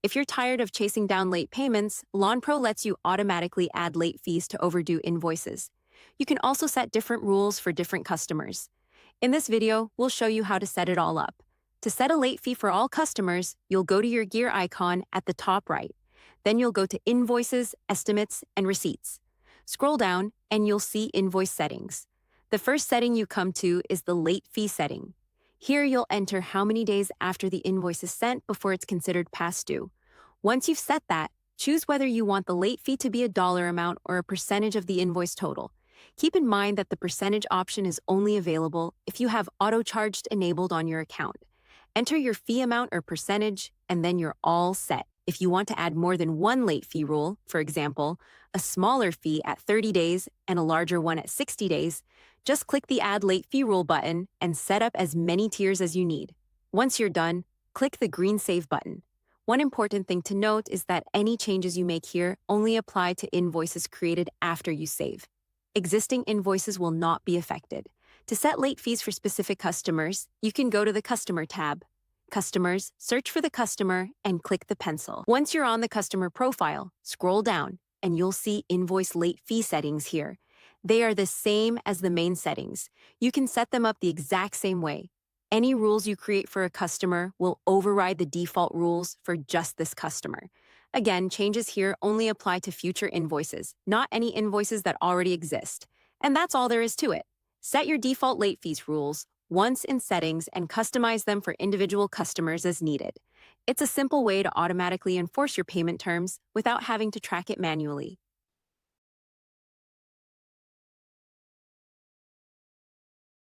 If you're tired of chasing down late payments, LawnPro lets you automatically add late fees to overdue invoices. You can also set different rules for different customers. In this video, we'll show you how to set it all up. To set a late fee for all customers, you'll go to your gear icon at the top right. Then you'll go to Invoices, Estimates, and Receipts. Scroll down, and you'll see Invoice Settings. The first setting you come to is the late fee setting. Here you'll enter how many days after the invoice is sent before it's considered past due. Once you've set that, choose whether you want the late fee to be a dollar amount or a percentage of the invoice total. Keep in mind that the percentage option is only available if you have auto-charged enabled on your account. Enter your fee amount or percentage, and then you're all set. If you want to add more than one late fee rule, for example, a smaller fee at 30 days and a larger one at 60 days, just click the Add Late Fee Rule button and set up as many tiers as you need. Once you're done, click the green Save button. One important thing to note is that any changes you make here only apply to invoices created after you save. Existing invoices will not be affected. To set late fees for specific customers, you can go to the Customer tab. Customers, search for the customer, and click the pencil. Once you're on the customer profile, scroll down, and you'll see Invoice Late Fee settings here. They are the same as the main settings. You can set them up the exact same way. Any rules you create for a customer will override the default rules for just this customer. Again, changes here only apply to future invoices, not any invoices that already exist. And that's all there is to it. Set your default late fees rules once in settings and customize them for individual customers as needed. It's a simple way to automatically enforce your payment terms without having to track it manually.